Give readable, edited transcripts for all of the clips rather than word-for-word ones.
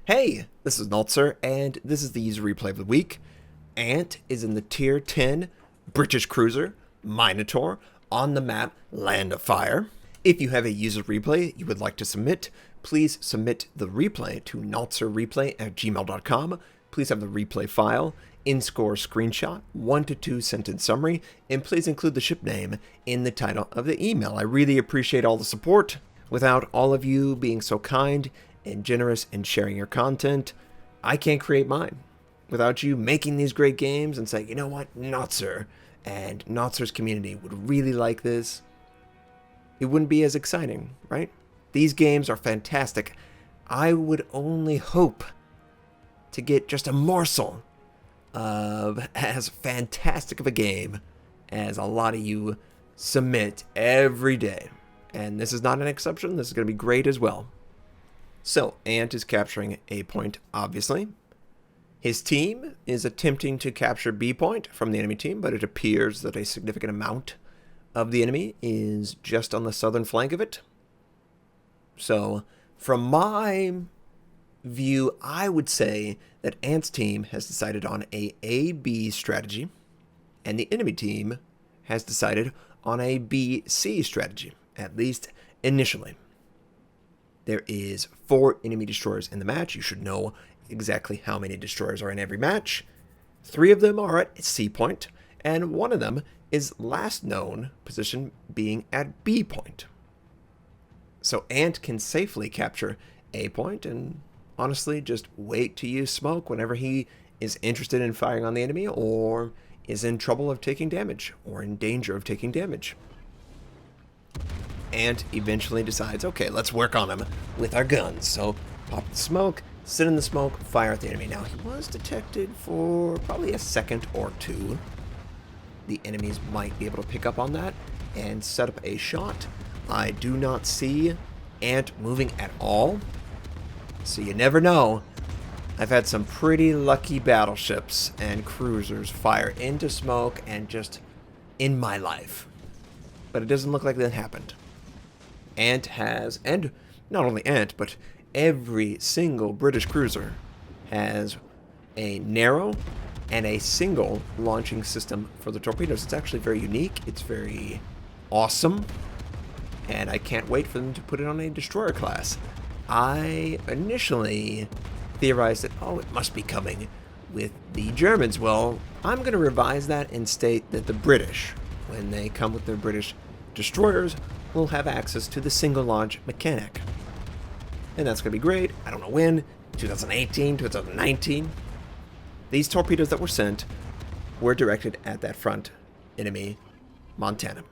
Hey, this is Notser, and this is the user replay of the week. Ant is in the Tier 10 British cruiser, Minotaur, on the map Land of Fire. If you have a user replay you would like to submit, please submit the replay to notserreplay@gmail.com. Please have the replay file, in-score screenshot, 1 to 2 sentence summary, and please include the ship name in the title of the email. I really appreciate all the support. Without all of you being so kind and generous in sharing your content, I can't create mine. Without you making these great games and saying, you know what, Notser and Notser's community would really like this, it wouldn't be as exciting, right? These games are fantastic. I would only hope to get just a morsel of as fantastic of a game as a lot of you submit every day. And this is not an exception. This is going to be great as well. So, Ant is capturing A point, obviously. His team is attempting to capture B point from the enemy team, but it appears that a significant amount of the enemy is just on the southern flank of it. So, from my view, I would say that Ant's team has decided on a A-B strategy, and the enemy team has decided on a B-C strategy, at least initially. There is 4 enemy destroyers in the match. You should know exactly how many destroyers are in every match. 3 of them are at C point, and 1 of them is last known position being at B point. So Ant can safely capture A point and honestly just wait to use smoke whenever he is interested in firing on the enemy or is in trouble of taking damage or in danger of taking damage. Ant eventually decides, okay, let's work on him with our guns. So pop the smoke, sit in the smoke, fire at the enemy. Now, he was detected for probably a second or 2. The enemies might be able to pick up on that and set up a shot. I do not see Ant moving at all, so you never know. I've had some pretty lucky battleships and cruisers fire into smoke and just in my life. But it doesn't look like that happened. Ant has, and not only Ant, but every single British cruiser has a narrow and a single launching system for the torpedoes. It's actually very unique. It's very awesome. And I can't wait for them to put it on a destroyer class. I initially theorized that, oh, it must be coming with the Germans. Well, I'm going to revise that and state that the British, when they come with their British destroyers, will have access to the single launch mechanic. And that's going to be great. I don't know when, 2018, 2019. These torpedoes that were sent were directed at that front enemy, Montana.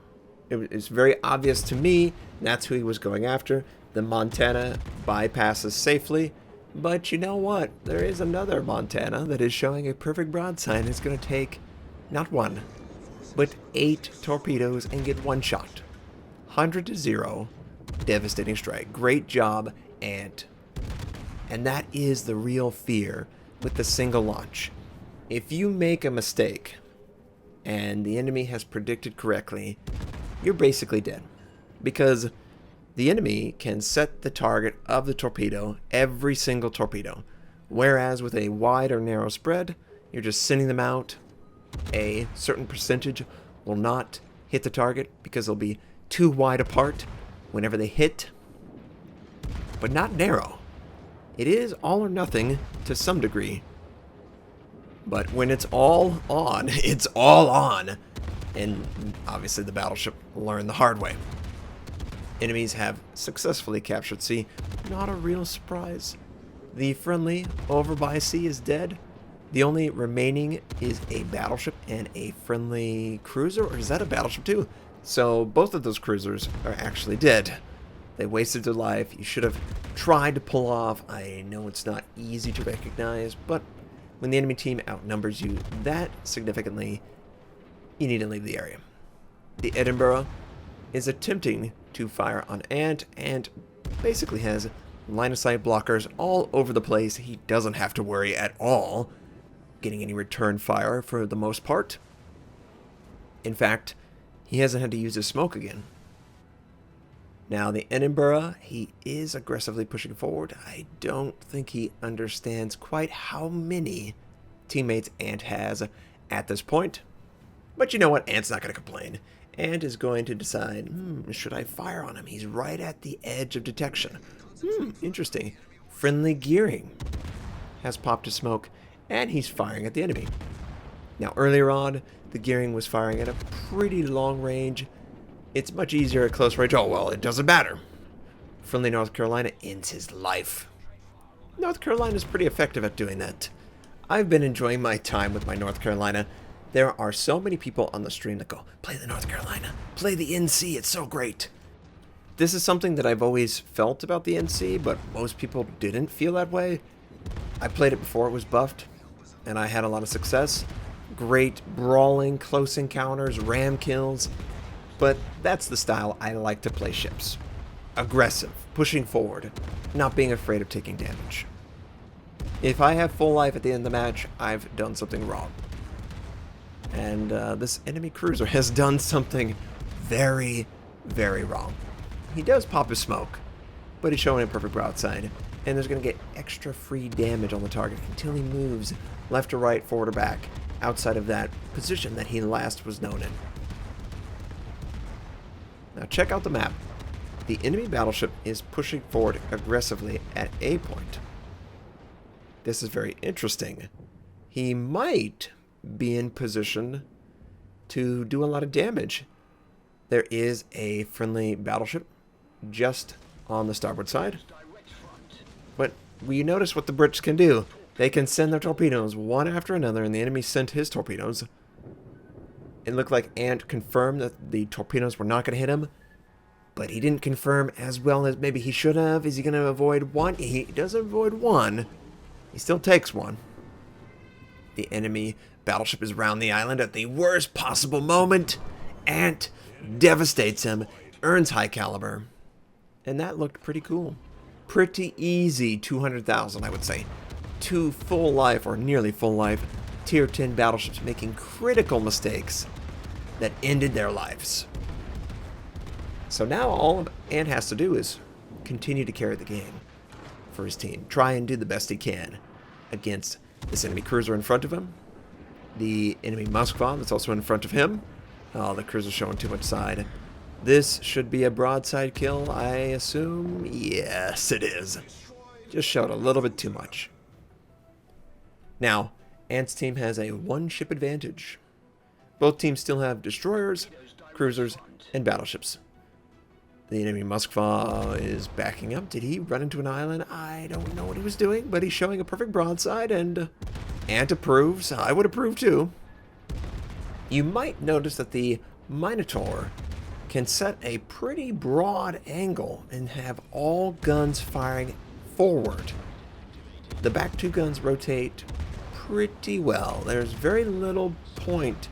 It's very obvious to me that's who he was going after. The Montana bypasses safely, but you know what? There is another Montana that is showing a perfect broadside. It's going to take not 1, but 8 torpedoes and get 1 shot. 100-0, devastating strike. Great job, Ant. And that is the real fear with the single launch. If you make a mistake and the enemy has predicted correctly, you're basically dead. Because the enemy can set the target of the torpedo, every single torpedo. Whereas with a wide or narrow spread, you're just sending them out. A certain percentage will not hit the target because they'll be too wide apart whenever they hit, but not narrow. It is all or nothing to some degree, but when it's all on, it's all on. And obviously the battleship learned the hard way. Enemies have successfully captured C. Not a real surprise. The friendly over by C is dead. The only remaining is a battleship and a friendly cruiser, or is that a battleship too? So both of those cruisers are actually dead. They wasted their life. You should have tried to pull off. I know it's not easy to recognize, but when the enemy team outnumbers you that significantly, you need to leave the area. The Edinburgh is attempting to fire on Ant and basically has line of sight blockers all over the place. He doesn't have to worry at all getting any return fire for the most part. In fact, he hasn't had to use his smoke again. Now, the Edinburgh, he is aggressively pushing forward. I don't think he understands quite how many teammates Ant has at this point. But you know what? Ant's not going to complain. Ant is going to decide, should I fire on him? He's right at the edge of detection. Interesting. Friendly gearing has popped a smoke, and he's firing at the enemy. Now, earlier on, the gearing was firing at a pretty long range. It's much easier at close range. Oh, well, it doesn't matter. Friendly North Carolina ends his life. North Carolina is pretty effective at doing that. I've been enjoying my time with my North Carolina. There are so many people on the stream that go, play the North Carolina, play the NC, it's so great. This is something that I've always felt about the NC, but most people didn't feel that way. I played it before it was buffed, and I had a lot of success. Great brawling, close encounters, ram kills. But that's the style I like to play ships. Aggressive, pushing forward, not being afraid of taking damage. If I have full life at the end of the match, I've done something wrong. And this enemy cruiser has done something very, very wrong. He does pop his smoke, but he's showing a perfect broadside, and there's going to get extra free damage on the target until he moves left or right, forward or back, outside of that position that he last was known in. Now check out the map. The enemy battleship is pushing forward aggressively at A point. This is very interesting. He might be in position to do a lot of damage. There is a friendly battleship just on the starboard side. But you notice what the Brits can do. They can send their torpedoes one after another, and the enemy sent his torpedoes. It looked like Ant confirmed that the torpedoes were not going to hit him, but he didn't confirm as well as maybe he should have. Is he going to avoid one? He does avoid one. He still takes one. The enemy battleship is around the island at the worst possible moment. Ant devastates him, earns high caliber, and that looked pretty cool. Pretty easy 200,000, I would say. 2 full life, or nearly full life, tier 10 battleships making critical mistakes that ended their lives. So now all Ant has to do is continue to carry the game for his team. Try and do the best he can against this enemy cruiser in front of him. The enemy Moskva that's also in front of him. Oh, the cruiser's showing too much side. This should be a broadside kill, I assume. Yes, it is. Just showed a little bit too much. Now, Ant's team has a 1-ship advantage. Both teams still have destroyers, cruisers, and battleships. The enemy Moskva is backing up. Did he run into an island? I don't know what he was doing, but he's showing a perfect broadside, and Ant approves. I would approve too. You might notice that the Minotaur can set a pretty broad angle and have all guns firing forward. The back 2 guns rotate pretty well. There's very little point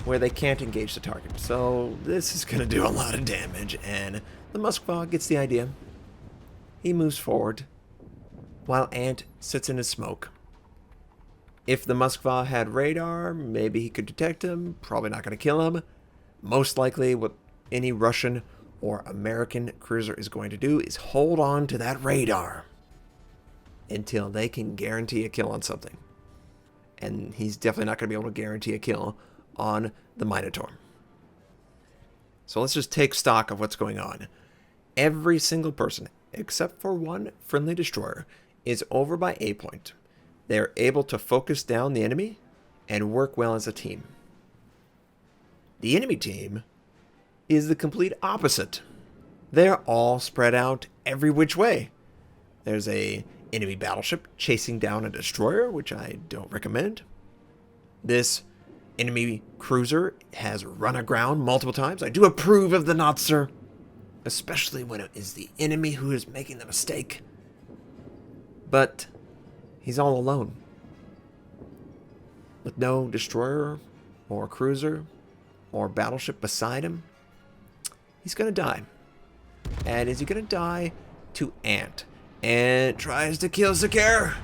where they can't engage the target. So this is going to do a lot of damage, and the Moskva gets the idea. He moves forward while Ant sits in his smoke. If the Moskva had radar, maybe he could detect him. Probably not going to kill him. Most likely what any Russian or American cruiser is going to do is hold on to that radar until they can guarantee a kill on something. And he's definitely not going to be able to guarantee a kill on the Minotaur. So let's just take stock of what's going on. Every single person, except for one friendly destroyer, is over by A point. They're able to focus down the enemy and work well as a team. The enemy team is the complete opposite. They're all spread out every which way. There's a enemy battleship chasing down a destroyer, which I don't recommend. This enemy cruiser has run aground multiple times. I do approve of the Notser, especially when it is the enemy who is making the mistake. But he's all alone. With no destroyer or cruiser or battleship beside him, he's going to die. And is he going to die to Ant? Ant tries to kill Zakir.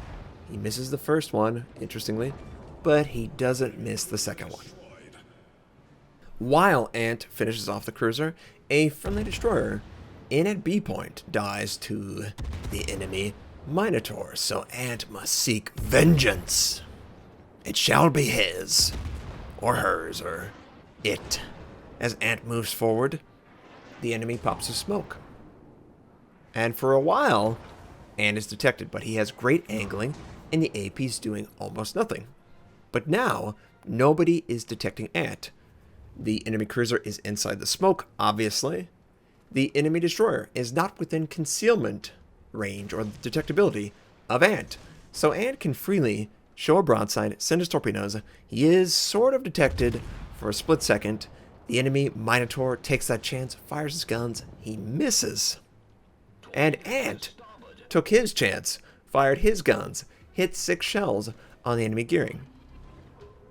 He misses the first one, interestingly, but he doesn't miss the second one. While Ant finishes off the cruiser, a friendly destroyer in at B point dies to the enemy Minotaur, so Ant must seek vengeance. It shall be his, or hers, or it. As Ant moves forward, the enemy pops a smoke. And for a while, Ant is detected, but he has great angling, and the AP's doing almost nothing. But now, nobody is detecting Ant. The enemy cruiser is inside the smoke, obviously. The enemy destroyer is not within concealment range or detectability of Ant. So Ant can freely show a broadside, send his torpedoes. He is sort of detected for a split second. The enemy Minotaur takes that chance, fires his guns. He misses. And Ant took his chance, fired his guns, hit 6 shells on the enemy gearing.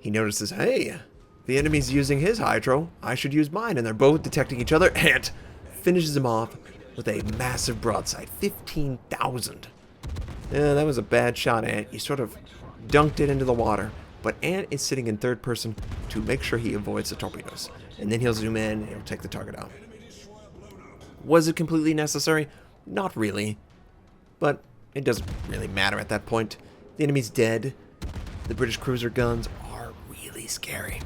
He notices, hey, the enemy's using his hydro, I should use mine, and they're both detecting each other. Ant finishes him off with a massive broadside, 15,000. Yeah, that was a bad shot, Ant. You sort of dunked it into the water, but Ant is sitting in third person to make sure he avoids the torpedoes. And then he'll zoom in and he'll take the target out. Was it completely necessary? Not really. But it doesn't really matter at that point. The enemy's dead. The British cruiser guns are really scary.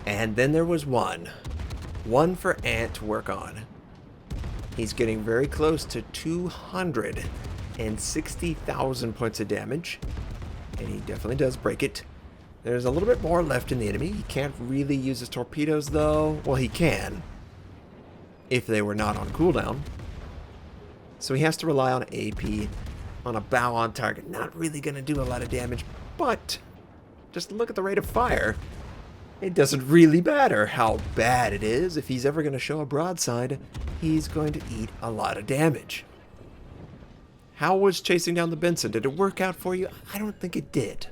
And then there was one for Ant to work on. He's getting very close to 260,000 points of damage. And he definitely does break it. There's a little bit more left in the enemy. He can't really use his torpedoes, though. Well, he can, if they were not on cooldown. So he has to rely on AP, on a bow on target. Not really going to do a lot of damage, but just look at the rate of fire. It doesn't really matter how bad it is. If he's ever going to show a broadside, he's going to eat a lot of damage. How was chasing down the Benson? Did it work out for you? I don't think it did.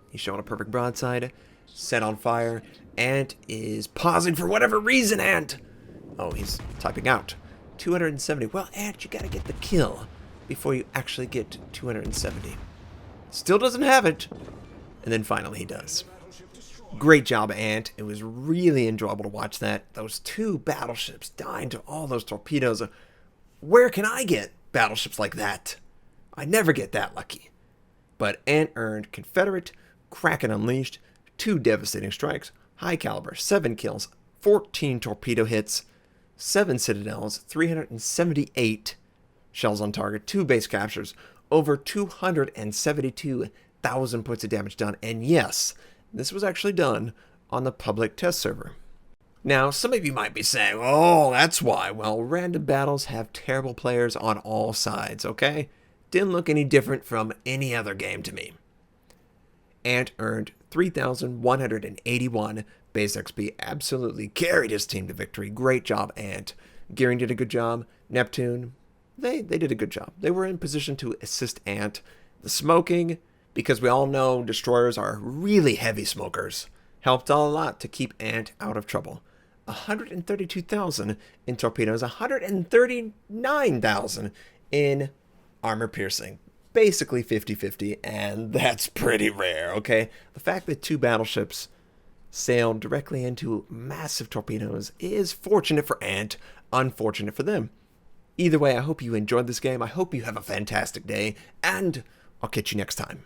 He's showing a perfect broadside, set on fire. Ant is pausing for whatever reason, Ant. Oh, he's typing out. 270. Well, Ant, you gotta get the kill before you actually get to 270. Still doesn't have it. And then finally he does. Great job, Ant. It was really enjoyable to watch that. Those 2 battleships dying to all those torpedoes. Where can I get battleships like that? I never get that lucky. But Ant earned Confederate, Kraken Unleashed, 2 devastating strikes, high caliber, 7 kills, 14 torpedo hits, 7 citadels, 378 shells on target, 2 base captures, over 272,000 points of damage done. And yes, this was actually done on the public test server. Now, some of you might be saying, oh, that's why. Well, random battles have terrible players on all sides, okay? Didn't look any different from any other game to me. Ant earned 3,181 base XP. Absolutely carried his team to victory. Great job, Ant. Gearing did a good job. Neptune, they did a good job. They were in position to assist Ant. The smoking, because we all know destroyers are really heavy smokers, helped a lot to keep Ant out of trouble. 132,000 in torpedoes, 139,000 in armor piercing. Basically 50-50, and that's pretty rare, okay? The fact that 2 battleships sailed directly into massive torpedoes is fortunate for Ant, unfortunate for them. Either way, I hope you enjoyed this game. I hope you have a fantastic day, and I'll catch you next time.